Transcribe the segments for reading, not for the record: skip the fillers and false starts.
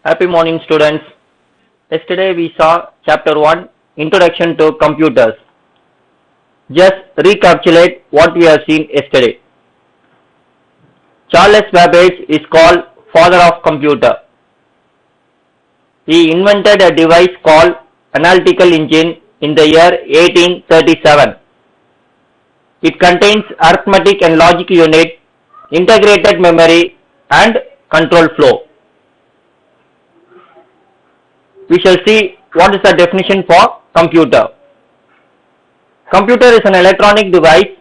Happy morning, students. Yesterday we saw chapter 1, Introduction to Computers. Just recapitulate what we have seen yesterday. Charles Babbage is called father of computer. He invented a device called analytical engine in the year 1837. It contains arithmetic and logic unit, integrated memory and control flow. We shall see what is the definition for computer. Computer is an electronic device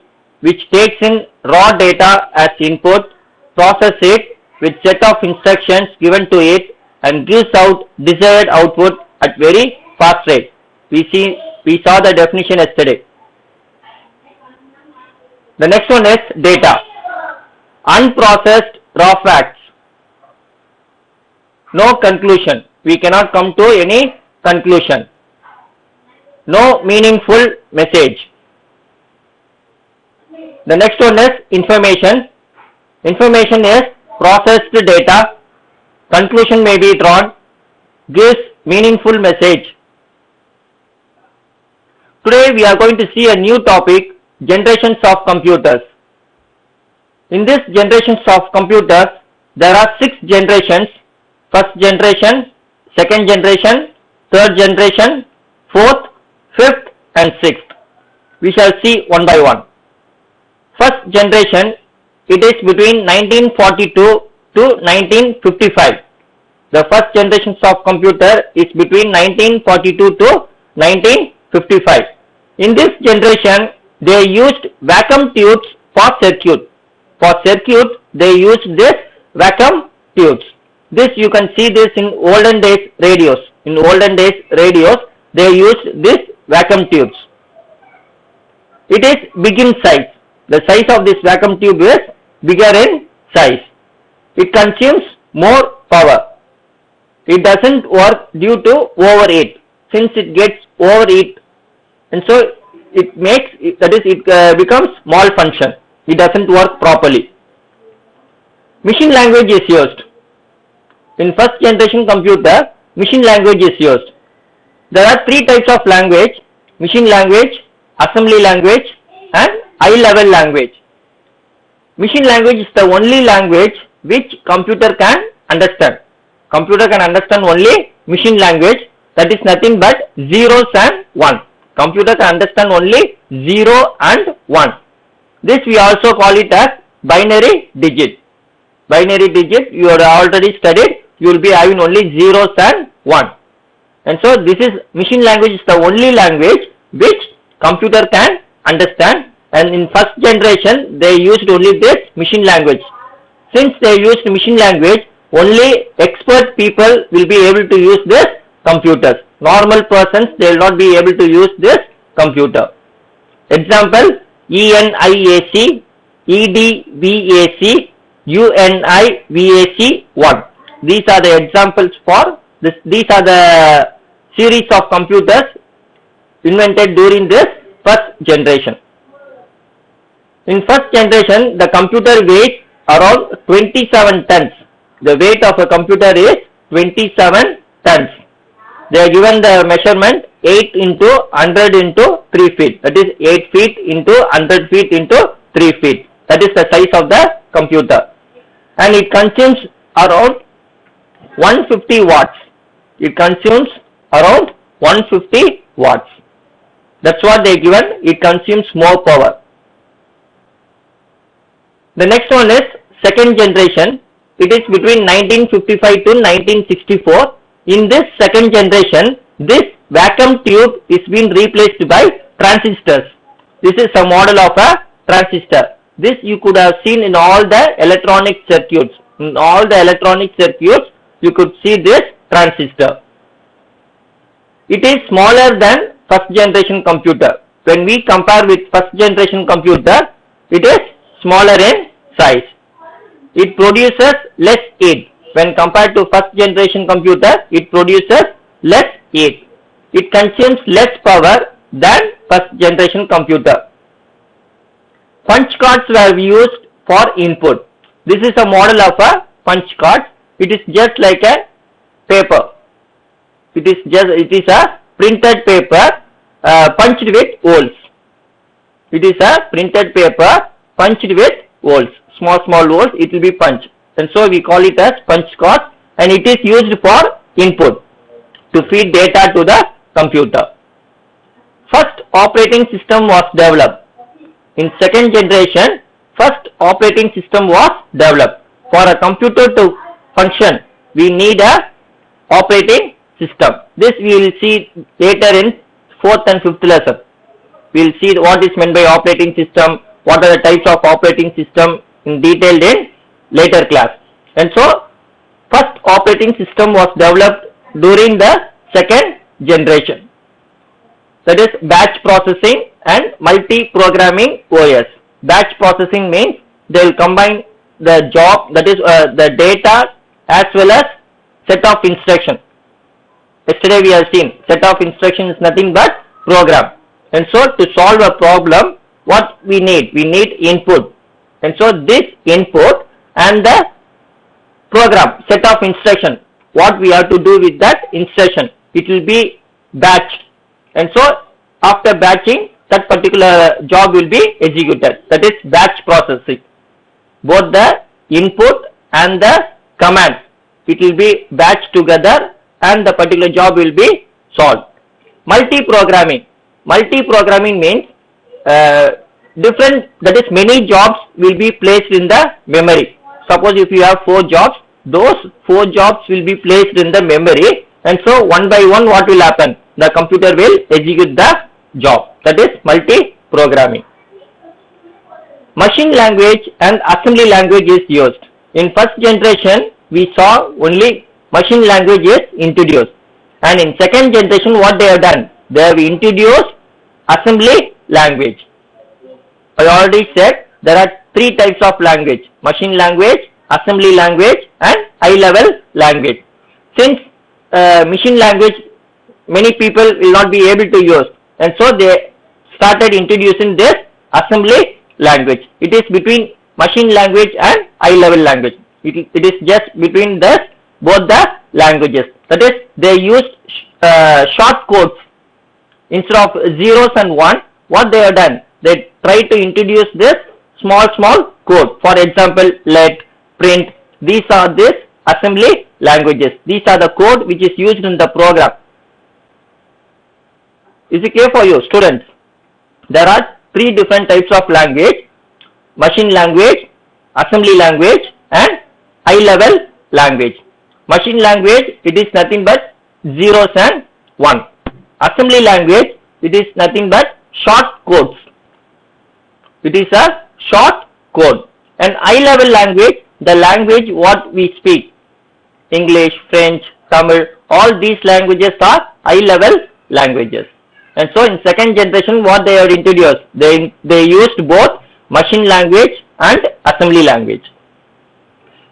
which takes in raw data as input, processes it with set of instructions given to it and gives out desired output at very fast rate. We saw the definition yesterday. The next one is data. Unprocessed raw facts. No conclusion. We cannot come to any conclusion. No meaningful message. The next one is information. Information is processed data. Conclusion may be drawn. Gives meaningful message. Today we are going to see a new topic, generations of computers. In this generations of computers, there are 6 generations. First generation, second generation, third generation, fourth, fifth and sixth. We shall see one by one. First generation, it is between 1942 to 1955. The first generations of computer is between 1942 to 1955. In this generation, they used vacuum tubes for circuit. For circuit, they used this vacuum tubes. This you can see this in olden days radios. In olden days radios, they used this vacuum tubes. It is big in size. The size of this vacuum tube is bigger in size. It consumes more power. It doesn't work due to overheat. Since it gets overheat, and so it becomes malfunction. It doesn't work properly. Machine language is used. In first generation computer, machine language is used. There are 3 types of language: machine language, assembly language and high level language. Machine language is the only language which computer can understand. Computer can understand only machine language, that is nothing but zeros and 1. Computer can understand only 0 and 1. This we also call it as binary digit. Binary digit you have already studied. You will be having only zeros and 1. And so this is machine language is the only language which computer can understand, and in first generation they used only this machine language. Since they used machine language, only expert people will be able to use this computers. Normal persons, they will not be able to use this computer. Example: ENIAC, EDVAC, UNIVAC 1. These are the examples for this. These are the series of computers invented during this first generation. In first generation, the computer weighs around 27 tons. The weight of a computer is 27 tons. They are given the measurement 8 into 100 into 3 feet. That is 8 feet into 100 feet into 3 feet. That is the size of the computer. And it consumes around 150 watts. It consumes around 150 watts. That's what they given. It consumes more power. The next one is second generation. It is between 1955 to 1964. In this second generation, this vacuum tube is being replaced by transistors. This is a model of a transistor. This you could have seen in all the electronic circuits. In all the electronic circuits, you could see this transistor. It is smaller than first generation computer. When we compare with first generation computer, it is smaller in size. It produces less heat. When compared to first generation computer, it produces less heat. It consumes less power than first generation computer. Punch cards were used for input. This is a model of a punch card. It is just like a paper. It is a printed paper punched with holes. It is a printed paper punched with holes. Small holes, it will be punched. And so we call it as punch card, and it is used for input to feed data to the computer. First operating system was developed. In second generation, first operating system was developed. For a computer to function, we need a operating system. This we will see later in 4th and 5th lesson. We will see what is meant by operating system, what are the types of operating system in detail in later class. And so, first operating system was developed during the second generation. That is batch processing and multi-programming OS. Batch processing means they will combine the job, that is the data as well as set of instruction. Yesterday we have seen set of instruction is nothing but program. And so to solve a problem, what we need? We need input. And so this input and the program, set of instruction, what we have to do with that instruction, it will be batched. And so after batching, that particular job will be executed. That is batch processing. Both the input and the command, it will be batched together and the particular job will be solved. Multi-programming. Multi-programming means different, that is many jobs will be placed in the memory. Suppose if you have 4 jobs, those 4 jobs will be placed in the memory, and so one by one what will happen? The computer will execute the job. That is multi-programming. Machine language and assembly language is used. In first generation, we saw only machine language is introduced. And in second generation, what they have done? They have introduced assembly language. I already said there are 3 types of language: machine language, assembly language and high-level language. Since machine language many people will not be able to use, and so they started introducing this assembly language. It is between machine language and high-level language. It is just between both the languages. That is, they used short codes instead of zeros and one. What they have done? They try to introduce this small code. For example, let, print. These are this assembly languages. These are the code which is used in the program. Is it clear for you, students? There are 3 different types of language: machine language, assembly language and high-level language. Machine language, it is nothing but zeros and one. Assembly language, it is nothing but short codes. It is a short code. And high-level language, the language what we speak, English, French, Tamil, all these languages are high-level languages. And so in second generation, what they have introduced, they used both machine language and assembly language.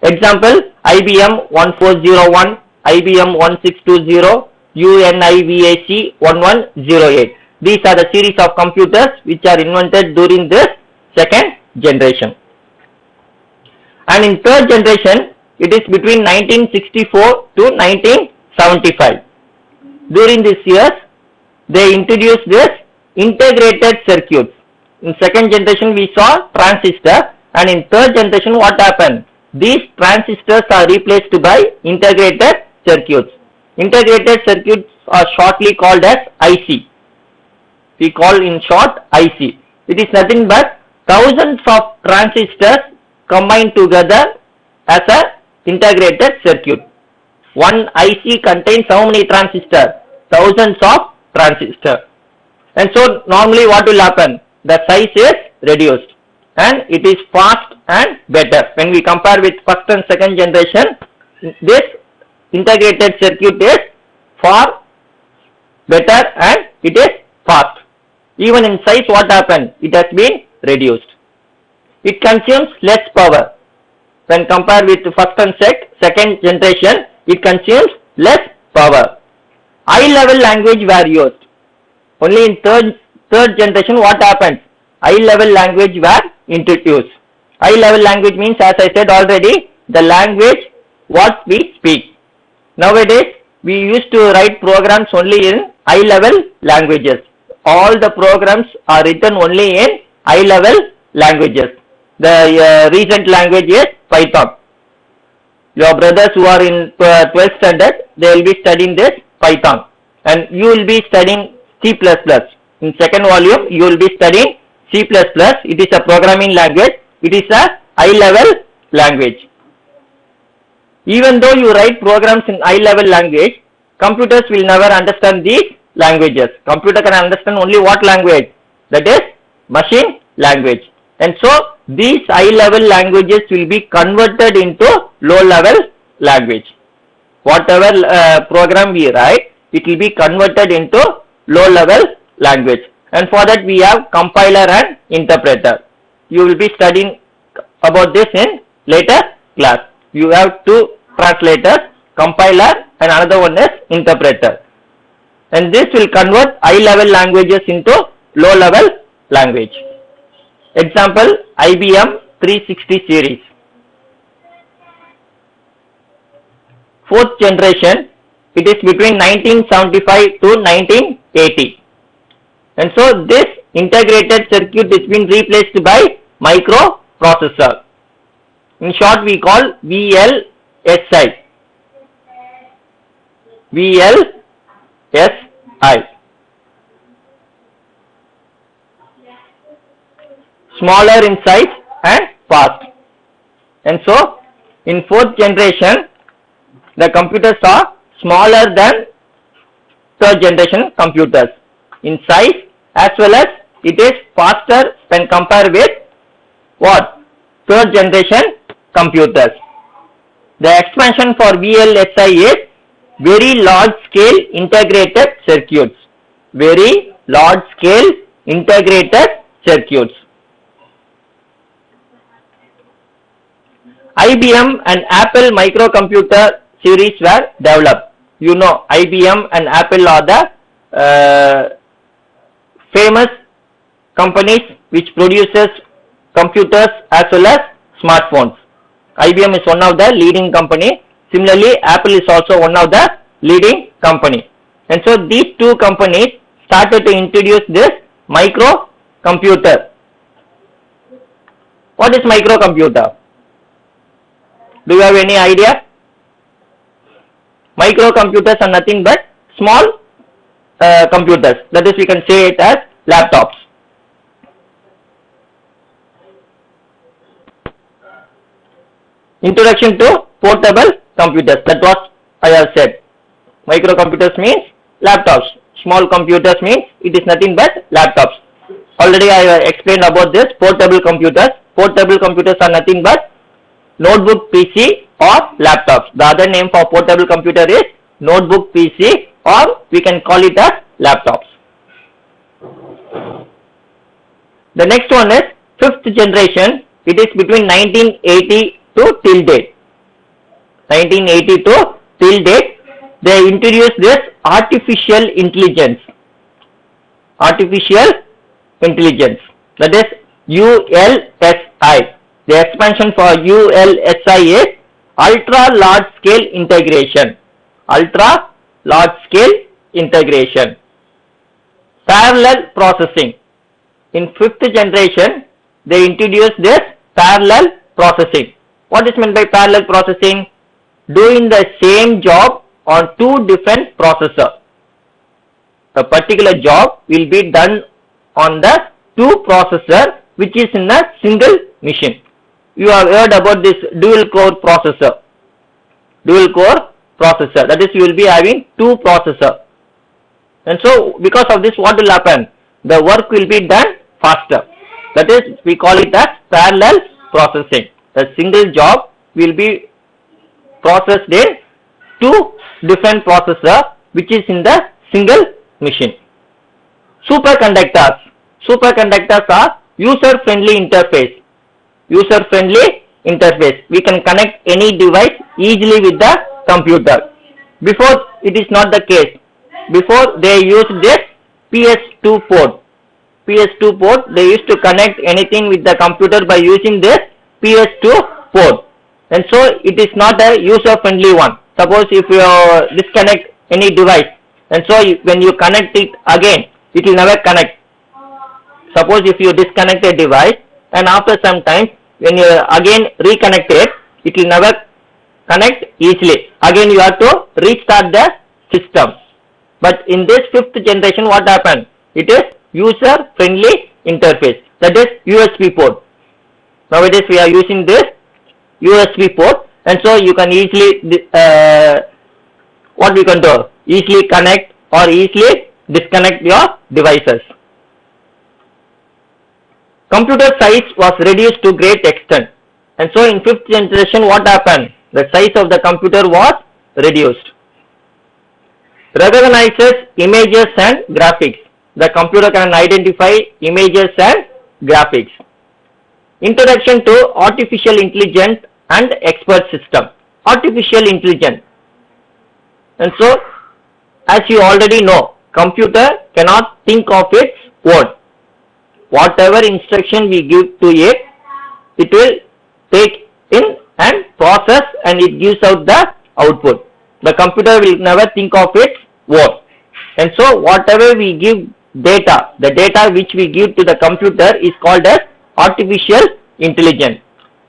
Example, IBM 1401, IBM 1620, UNIVAC 1108. These are the series of computers which are invented during this second generation. And in third generation, it is between 1964 to 1975. During these years, they introduced this integrated circuits. In second generation, we saw transistor, and in third generation, what happened? These transistors are replaced by integrated circuits. Integrated circuits are shortly called as IC. We call in short IC. It is nothing but thousands of transistors combined together as a integrated circuit. One IC contains how many transistors? Thousands of transistors. And so normally what will happen? The size is reduced and it is fast and better. When we compare with first and second generation, this integrated circuit is far better and it is fast. Even in size, what happened? It has been reduced. It consumes less power. When compared with first and second generation, it consumes less power. High-level language were used. Only in third generation, what happened? High-level language were introduced. High-level language means, as I said already, the language what we speak. Nowadays, we used to write programs only in high-level languages. All the programs are written only in high-level languages. The recent language is Python. Your brothers who are in 12th standard, they will be studying this Python. And you will be studying C++. In second volume, you will be studying C++. It is a programming language. It is a high-level language. Even though you write programs in high-level language, computers will never understand these languages. Computer can understand only what language? That is machine language. And so, these high-level languages will be converted into low-level language. Whatever program we write, it will be converted into low-level language. And for that, we have compiler and interpreter. You will be studying about this in later class. You have two translators, compiler and another one is interpreter. And this will convert high-level languages into low-level language. Example, IBM 360 series. Fourth generation, it is between 1975 to 1980. And so this integrated circuit is being replaced by microprocessor. In short, we call VLSI. VLSI. Smaller in size and fast. And so, in fourth generation, the computers are smaller than third generation computers in size, as well as it is faster when compared with what? Third generation computers. The expansion for VLSI is very large scale integrated circuits. Very large scale integrated circuits. IBM and Apple microcomputer series were developed. You know, IBM and Apple are the famous companies which produces computers as well as smartphones. IBM is one of the leading company. Similarly, Apple is also one of the leading company. And so these two companies started to introduce this microcomputer. What is microcomputer? Do you have any idea? Microcomputers are nothing but small computers. That is, we can say it as laptops. Introduction to portable computers. That was I have said. Microcomputers means laptops. Small computers means it is nothing but laptops. Already I have explained about this portable computers. Portable computers are nothing but notebook PC or laptops. The other name for portable computer is notebook PC, or we can call it as laptops. The next one is fifth generation. It is between 1980 to till date. 1980 to till date, they introduced this artificial intelligence. Artificial intelligence. That is ULSI. The expansion for ULSI is ultra large scale integration. Ultra large scale integration. Parallel processing. In fifth generation, they introduced this parallel processing. What is meant by parallel processing? Doing the same job on two different processors. A particular job will be done on the two processor which is in a single machine. You have heard about this dual core processor. Dual core processor. That is, you will be having two processors. And so, because of this, what will happen? The work will be done faster. That is, we call it as parallel processing. A single job will be processed in two different processors which is in the single machine. Superconductors. Superconductors are user-friendly interface. User-friendly interface. We can connect any device easily with the computer. Before, it is not the case. Before, they used this PS2 port. PS2 port, they used to connect anything with the computer by using this PS2 port. And so, it is not a user-friendly one. suppose if you disconnect any device, and so when you connect it again, it will never connect. Suppose if you disconnect a device and after some time when you again reconnect it, it will never connect easily. Again you have to restart the system. But in this fifth generation, what happened? It is user friendly interface, that is USB port. Nowadays we are using this USB port, and so you can easily what we can do? Easily connect or easily disconnect your devices. Computer size was reduced to great extent, and so in fifth generation what happened? The size of the computer was reduced. Recognizes images and graphics. The computer can identify images and graphics. Introduction to artificial intelligence and expert system. Artificial intelligence. And so, as you already know, computer cannot think of its own. Whatever instruction we give to it, it will take in and process, and it gives out the output. The computer will never think of its own. And so whatever we give data, the data which we give to the computer is called as artificial intelligence.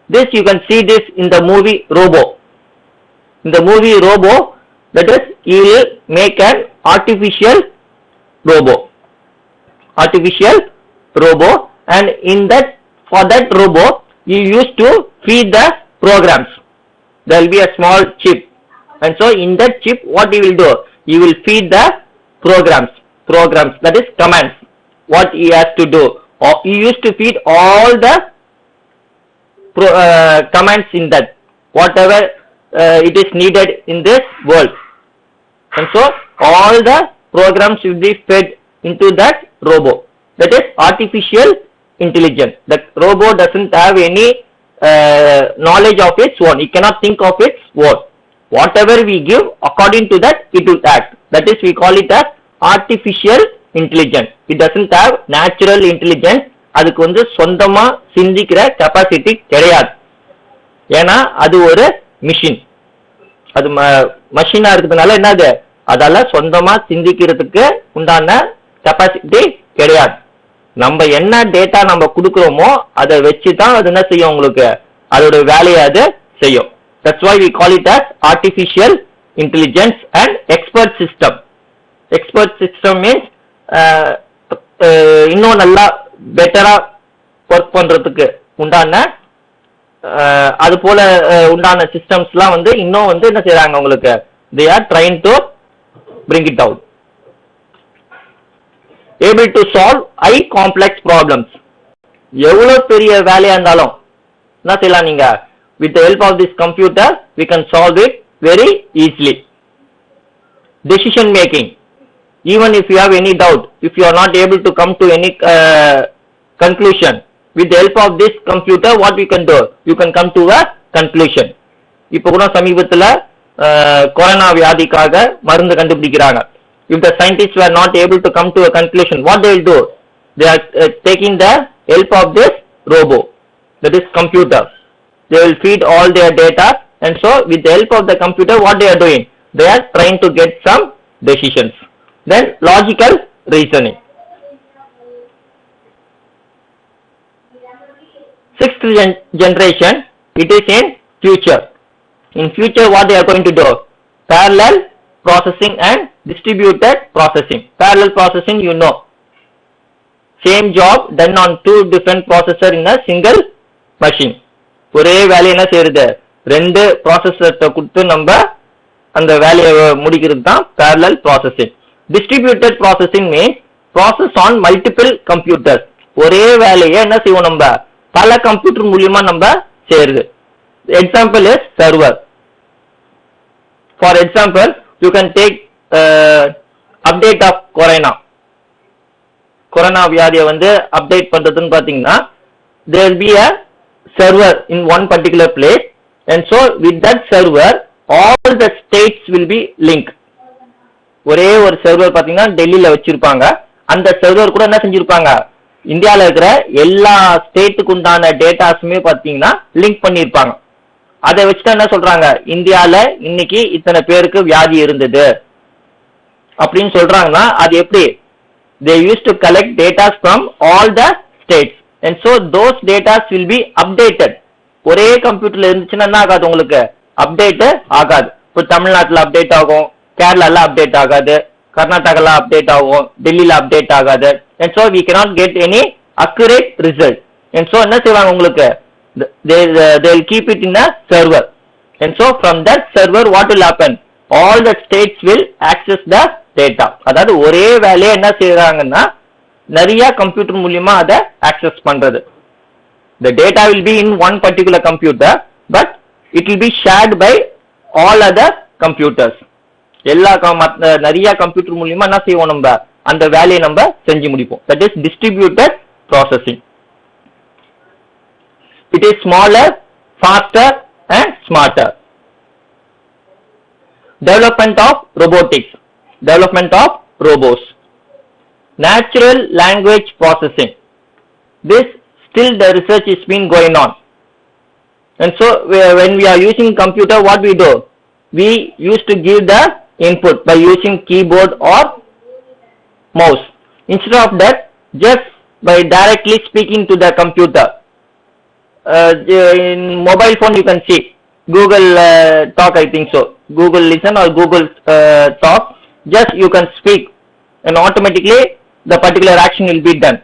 This you can see this in the movie Robo. In the movie Robo, that is, you will make an artificial robo. Artificial robo, and in that, for that robo, you used to feed the programs. There will be a small chip, and so in that chip, what you will do? You will feed the programs, that is commands, what he has to do. Or you used to feed all the commands in that, whatever it is needed in this world. And so all the programs will be fed into that robo. That is artificial intelligence. The robo doesn't have any knowledge of its own. It cannot think of its own. Whatever we give, according to that, it will act. That is, we call it as artificial intelligence. It doesn't have natural intelligence. அதுக்கு வந்து சொந்தமா சிந்திக்கிற capacity கிடையாது. ஏன்னா அது ஒரு machine. அது மஷினா இருக்கிறதுனால என்னது, அதால சொந்தமா சிந்திக்கிறதுக்கு உண்டான கெப்பாசிட்டி கிடையாது. நம்ம என்ன டேட்டா நம்ம கொடுக்கிறோமோ அதை வச்சுதான் அது என்ன செய்யும், உங்களுக்கு அதோட வேலையை அது செய்யும். That's why we call it as artificial intelligence and expert system. Expert system means இன்னும் நல்லா பெட்டரா ஒர்க் பண்றதுக்கு உண்டான அது போல உண்டான சிஸ்டம்ஸ்லாம் வந்து இன்னும் வந்து என்ன செய்றாங்க, உங்களுக்கு they are trying to bring it out. Able to solve high complex problems. எவ்வளவு பெரிய வேலையா இருந்தாலும் என்ன செய்யலாம், நீங்க with the help of this computer we can solve it very easily. Decision making. Even if you have any doubt, if you are not able to come to any conclusion, with the help of this computer what we can do, you can come to a conclusion. இப்போ கூட சமீபத்துல corona வியாதிக்காக மருந்து கண்டுபிடிக்கிறாங்க. If the scientists were not able to come to a conclusion, what they will do? They are taking the help of this robo, that is computer. They will feed all their data, and so with the help of the computer what they are doing? They are trying to get some decisions. Then logical reasoning. Sixth generation, it is in future. In future what they are going to do? Parallel processing and distributed processing. Parallel processing, you know, same job done on two different processor in a single machine. ஒரே வேலையை என்ன செய்யறது, ரெண்டு ப்ராசஸர்ட்ட கொடுத்து நம்ம அந்த வேலையை முடிக்கிறது தான் parallel processing. Distributed processing means process on multiple computers. ஒரே வேலையை என்ன செய்வோம், நம்ம பல கம்ப்யூட்டர் மூலியமா நம்ம செய்யறது. Example is server. For example, you can take update of corona வியாதியை வந்து அப்டேட் பண்றதுன்னு பாத்தீங்கன்னா, there will be a server in one particular place, and so with that server all the states will be linked. ஒரே ஒரு server பாத்தீங்கன்னா டெல்லியில வச்சிருப்பாங்க. அந்த சர்வர் கூட என்ன செஞ்சிருப்பாங்க, இந்தியாவில் இருக்கிற எல்லா ஸ்டேட்டுக்கு உண்டான டேட்டாஸுமே பாத்தீங்கன்னா லிங்க் பண்ணிருப்பாங்க. அதை வச்சுட்டு என்ன சொல்றாங்க, இந்தியால இன்னைக்கு இத்தனை பேருக்கு வியாதி இருந்தது அப்படின்னு சொல்றாங்கன்னா அது எப்படி? They used to collect data from all the states and so those data will be updated. ஒரே கம்ப்யூட்டர்ல இருந்துச்சுன்னா என்ன ஆகாது, உங்களுக்கு அப்டேட் ஆகாது. இப்போ தமிழ்நாட்டுல அப்டேட் ஆகும், கேரளால அப்டேட் ஆகாது, கர்நாடகால அப்டேட் ஆகும், டெல்லியில அப்டேட் ஆகாது. and so we cannot get any accurate result. and so என்ன செய்வாங்க, உங்களுக்கு they will keep it in a server. and so from that server what will happen, all the states will access the data. அதாவது ஒரே வேலையை என்ன செய்யறாங்கன்னா நிறைய computer மூலமா அதை ஆக்சஸ் பண்றது. the data will be in one particular computer but it will be shared by all other computers. எல்லா நிறைய கம்ப்யூட்டர் மூலமா என்ன செய்வோம், நம்ம அந்த வேலையை நம்ம செஞ்சு முடிப்போம். that is distributed processing. it is smaller, faster and smarter. development of robotics, development of robots. natural language processing, this still the research is been going on. and so when we are using computer, what we do, we used to give the input by using keyboard or mouse. instead of that, just by directly speaking to the computer. In mobile phone you can see Google Talk, I think so, Google Listen or Google Talk. just you can speak and automatically the particular action will be done.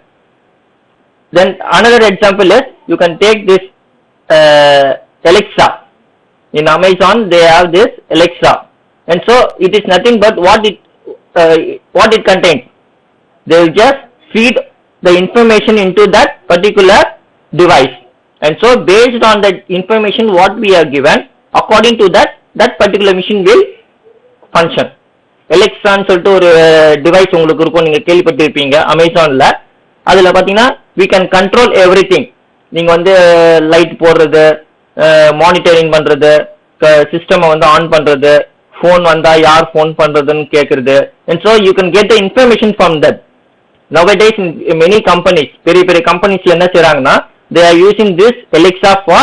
then another example is you can take this Alexa. in Amazon they have this Alexa, and so it is nothing but what it contains. They will just feed the information into that particular device, and so based on the information what we are given, according to that particular machine will function. Alexa சொல்லிட்டு ஒரு device உங்களுக்கு இருக்கும், நீங்க கேள்விப்பட்டிருப்பீங்க அமேசான்ல. அதுல பாத்தீங்கன்னா we can control everything. நீங்க வந்து லைட் போடுறது, மானிட்டரிங் பண்றது, சிஸ்டம் வந்து ஆன் பண்றது, போன் வந்தா யார் போன் பண்றதுன்னு கேக்குறது. and so you can get the information from that. nowadays in many companies, பெரிய பெரிய கம்பெனிஸ்ல என்ன செய்றாங்கன்னா, they are using this Alexa for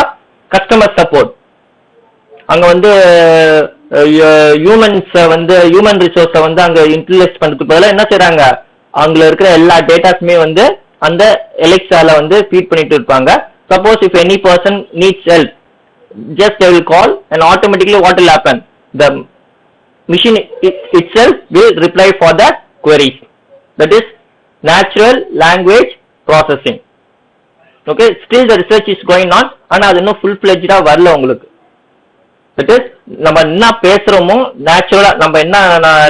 customer support. அங்க வந்து ஹியூமன் ரிசோர்ஸை வந்து அங்க யூட்டிலைஸ் பண்றதுக்கு பதிலா என்ன செய்றாங்க, அங்க இருக்கிற எல்லா டேட்டாஸுமே வந்து அந்த எலெக்ஸால வந்து ஃபீட் பண்ணிட்டு இருப்பாங்க. Suppose if any person needs help, just they will call and automatically what will happen, the machine itself will reply for the queries. that is natural language processing. okay, still the research is going on, ஆனா அது இன்னும் full fledged வரல உங்களுக்கு. that is நம்ம என்ன பேசுறோமோ நேச்சுரலா, நம்ம என்ன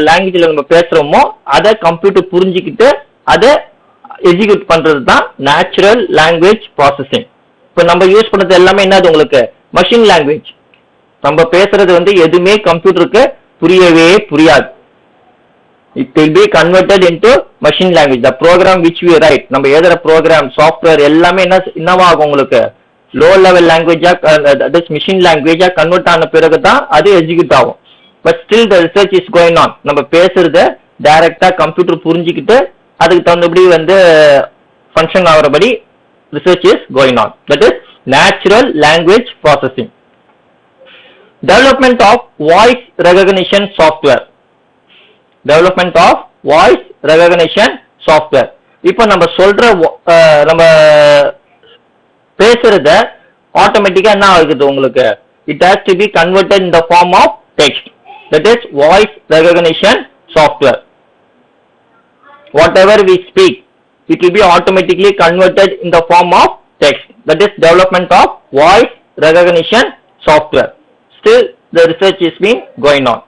லாங்குவேஜ்ல நம்ம பேசுறோமோ அதை கம்ப்யூட்டர் புரிஞ்சுக்கிட்டு அதை எக்ஸிக்யூட் பண்றது தான் நேச்சுரல் லாங்குவேஜ் ப்ராசஸிங். இப்போ நம்ம யூஸ் பண்றது எல்லாமே என்னது, உங்களுக்கு மஷின் லாங்குவேஜ். நம்ம பேசுறது வந்து எதுவுமே கம்ப்யூட்டருக்கு புரியவே புரியாது. it will be converted into machine language. the program which we write, நம்ம எழுதுற ப்ரோக்ராம் சாஃப்ட்வேர் எல்லாமே என்னவாகும், உங்களுக்கு லோ லெவல் லாங்குவேஜா, that is machine language convert ஆன பிறகு தான் அது எக்ஸிக்யூட் ஆகும். But still the research is going on. நம்ம பேசுறத டைரக்டா கம்ப்யூட்டர் புரிஞ்சுக்கிட்டு அதுக்கு தகுந்தபடி வந்து function ஆகிறபடி research is going on. that is natural language processing. development of voice recognition software, development of voice recognition software. இப்போ நம்ம சொல்ற நம்ம பேசுறத ஆட்டோமேட்டிக்கா என்ன ஆகுது உங்களுக்கு, it has to be converted in the form of text. that is voice recognition software. whatever we speak, it will be automatically converted in the form of text. that is development of voice recognition software. still the research is being going on.